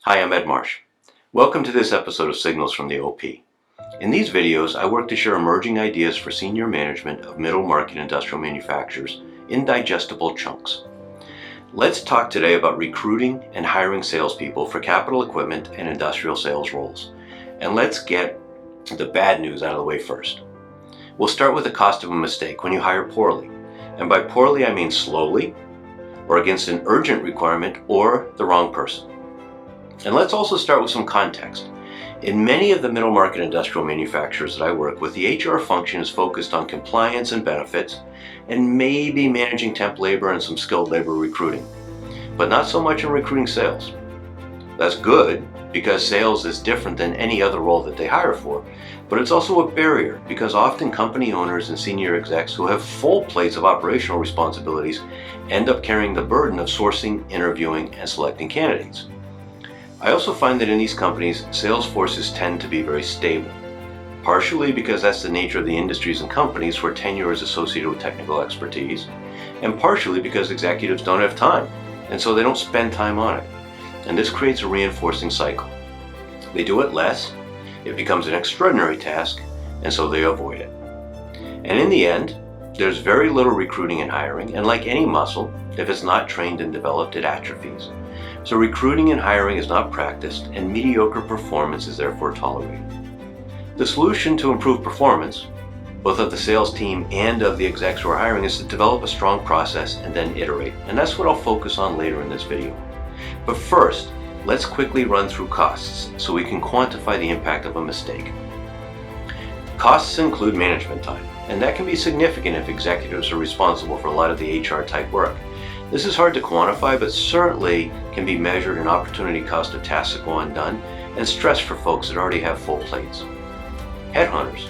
Hi, I'm Ed Marsh. Welcome to this episode of Signals from the OP. In these videos, I work to share emerging ideas for senior management of middle market industrial manufacturers in digestible chunks. Let's talk today about recruiting and hiring salespeople for capital equipment and industrial sales roles. And let's get the bad news out of the way first. We'll start with the cost of a mistake when you hire poorly. And by poorly, I mean slowly, or against an urgent requirement, or the wrong person. And let's also start with some context. In many of the middle market industrial manufacturers that I work with, the HR function is focused on compliance and benefits, and maybe managing temp labor and some skilled labor recruiting, but not so much in recruiting sales. That's good, because sales is different than any other role that they hire for, but it's also a barrier because often company owners and senior execs who have full plates of operational responsibilities end up carrying the burden of sourcing, interviewing, and selecting candidates. I also find that in these companies, sales forces tend to be very stable, partially because that's the nature of the industries and companies where tenure is associated with technical expertise, and partially because executives don't have time, and so they don't spend time on it. And this creates a reinforcing cycle. They do it less, it becomes an extraordinary task, and so they avoid it. And in the end, there's very little recruiting and hiring, and like any muscle, if it's not trained and developed, it atrophies. So recruiting and hiring is not practiced, and mediocre performance is therefore tolerated. The solution to improve performance, both of the sales team and of the execs who are hiring, is to develop a strong process and then iterate. And that's what I'll focus on later in this video. But first, let's quickly run through costs so we can quantify the impact of a mistake. Costs include management time, and that can be significant if executives are responsible for a lot of the HR type work. This is hard to quantify, but certainly can be measured in opportunity cost of tasks that go undone and stress for folks that already have full plates. Headhunters.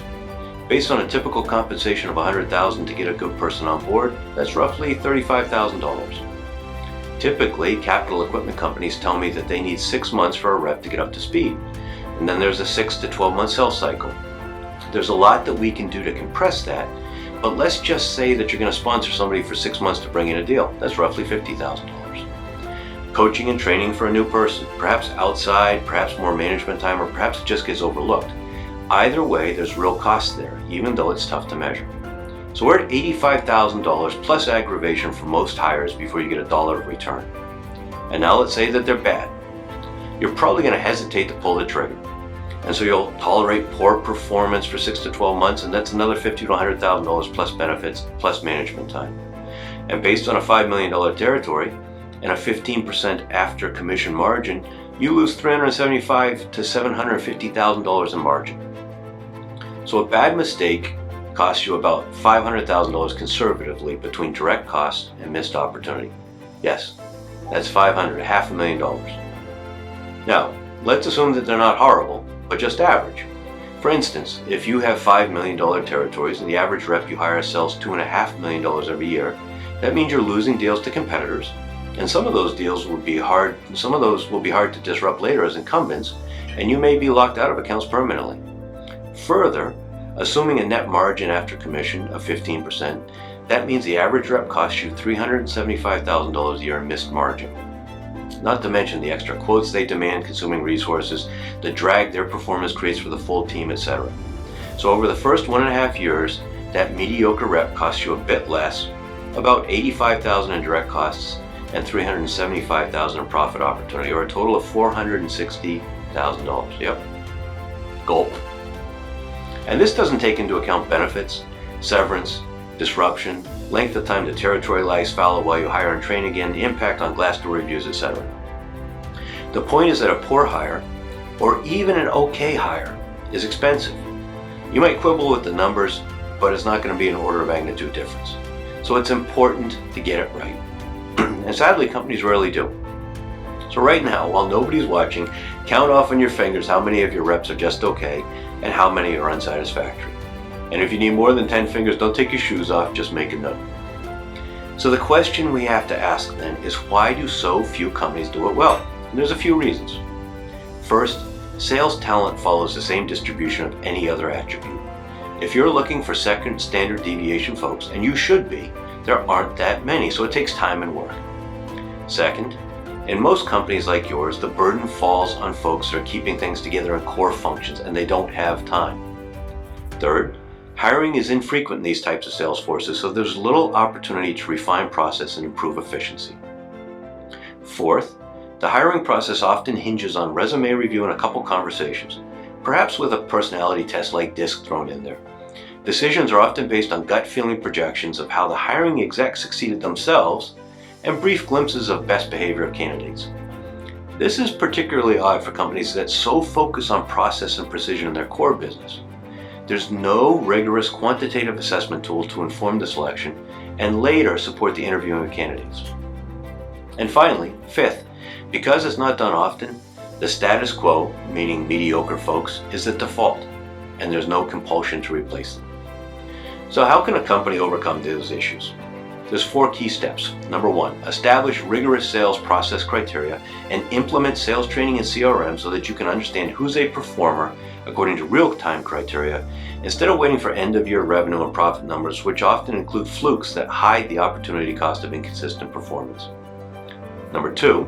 Based on a typical compensation of $100,000 to get a good person on board, that's roughly $35,000. Typically, capital equipment companies tell me that they need 6 months for a rep to get up to speed. And then there's a 6 to 12 month sales cycle. There's a lot that we can do to compress that, but let's just say that you're going to sponsor somebody for 6 months to bring in a deal. That's roughly $50,000. Coaching and training for a new person, perhaps outside, perhaps more management time, or perhaps it just gets overlooked. Either way, there's real cost there, even though it's tough to measure. So we're at $85,000 plus aggravation for most hires before you get $1 of return. And now let's say that they're bad. You're probably going to hesitate to pull the trigger. And so you'll tolerate poor performance for 6 to 12 months, and that's another $50,000 to $100,000 plus benefits plus management time. And based on a $5 million territory and a 15% after commission margin, you lose $375,000 to $750,000 in margin. So a bad mistake costs you about $500,000 conservatively between direct costs and missed opportunity. Yes, that's $500,000. Now, let's assume that they're not horrible, but just average. For instance, if you have $5 million territories and the average rep you hire sells $2.5 million every year, that means you're losing deals to competitors, and some of those will be hard to disrupt later as incumbents, and you may be locked out of accounts permanently. Further, assuming a net margin after commission of 15%, that means the average rep costs you $375,000 a year in missed margin. Not to mention the extra quotes they demand, consuming resources, the drag their performance creates for the full team, etc. So over the first 1.5 years, that mediocre rep costs you a bit less, about $85,000 in direct costs and $375,000 in profit opportunity, or a total of $460,000. Yep. Gulp. And this doesn't take into account benefits, severance, disruption, length of time the territory lies fallow while you hire and train again, the impact on Glassdoor reviews, etc. The point is that a poor hire, or even an okay hire, is expensive. You might quibble with the numbers, but it's not going to be an order of magnitude difference. So it's important to get it right. And sadly, companies rarely do. So right now, while nobody's watching, count off on your fingers how many of your reps are just okay and how many are unsatisfactory. And if you need more than 10 fingers, don't take your shoes off, just make a note. So the question we have to ask then is, why do so few companies do it well? And there's a few reasons. First, sales talent follows the same distribution of any other attribute. If you're looking for second standard deviation folks, and you should be, there aren't that many, so it takes time and work. Second, In most companies like yours, the burden falls on folks that are keeping things together in core functions and they don't have time. Third, hiring is infrequent in these types of sales forces, so there's little opportunity to refine process and improve efficiency. Fourth, the hiring process often hinges on resume review and a couple conversations, perhaps with a personality test like DISC thrown in there. Decisions are often based on gut feeling projections of how the hiring exec succeeded themselves and brief glimpses of best behavior of candidates. This is particularly odd for companies that so focus on process and precision in their core business. There's no rigorous quantitative assessment tool to inform the selection and later support the interviewing of candidates. And finally, fifth, because it's not done often, the status quo, meaning mediocre folks, is the default, and there's no compulsion to replace them. So how can a company overcome those issues? There's 4 key steps. Number 1, establish rigorous sales process criteria and implement sales training and CRM so that you can understand who's a performer according to real-time criteria, instead of waiting for end-of-year revenue and profit numbers, which often include flukes that hide the opportunity cost of inconsistent performance. Number 2,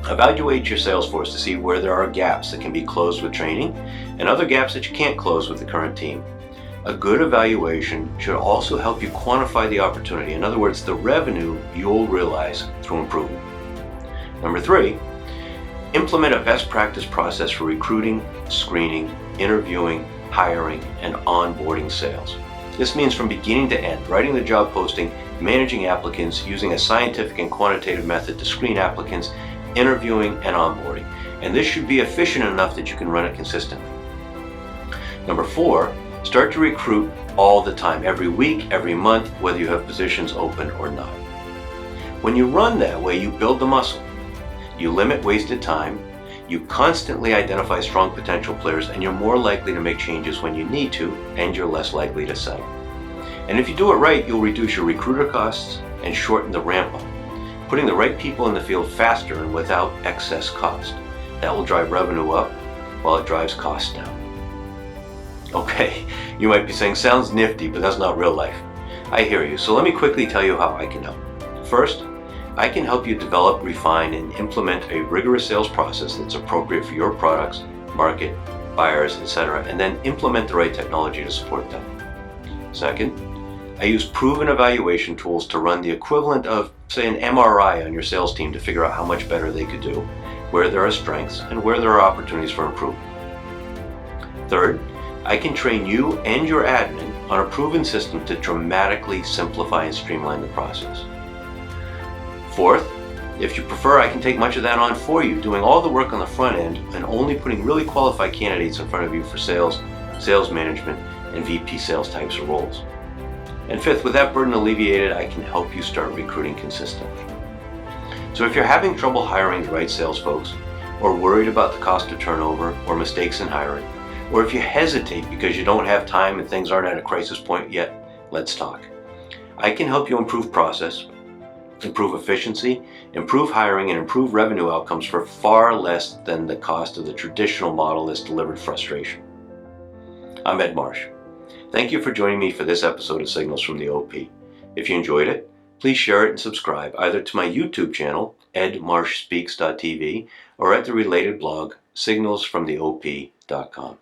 evaluate your sales force to see where there are gaps that can be closed with training and other gaps that you can't close with the current team. A good evaluation should also help you quantify the opportunity, in other words, the revenue you'll realize through improvement. Number 3, implement a best practice process for recruiting, screening, interviewing, hiring, and onboarding sales. This means from beginning to end, writing the job posting, managing applicants, using a scientific and quantitative method to screen applicants, interviewing, and onboarding. And this should be efficient enough that you can run it consistently. Number 4, start to recruit all the time, every week, every month, whether you have positions open or not. When you run that way, you build the muscle. You limit wasted time, you constantly identify strong potential players, and you're more likely to make changes when you need to, and you're less likely to settle. And if you do it right, you'll reduce your recruiter costs and shorten the ramp up, putting the right people in the field faster and without excess cost. That will drive revenue up while it drives costs down. Okay, you might be saying, sounds nifty, but that's not real life. I hear you, so let me quickly tell you how I can help. First, I can help you develop, refine, and implement a rigorous sales process that's appropriate for your products, market, buyers, etc., and then implement the right technology to support them. Second, I use proven evaluation tools to run the equivalent of, say, an MRI on your sales team to figure out how much better they could do, where there are strengths, and where there are opportunities for improvement. Third, I can train you and your admin on a proven system to dramatically simplify and streamline the process. Fourth, if you prefer, I can take much of that on for you, doing all the work on the front end and only putting really qualified candidates in front of you for sales, sales management, and VP sales types of roles. And fifth, with that burden alleviated, I can help you start recruiting consistently. So if you're having trouble hiring the right sales folks, or worried about the cost of turnover or mistakes in hiring, or if you hesitate because you don't have time and things aren't at a crisis point yet, let's talk. I can help you improve process, improve efficiency, improve hiring, and improve revenue outcomes for far less than the cost of the traditional model that's delivered frustration. I'm Ed Marsh. Thank you for joining me for this episode of Signals from the OP. If you enjoyed it, please share it and subscribe either to my YouTube channel, edmarshspeaks.tv, or at the related blog, signalsfromtheop.com.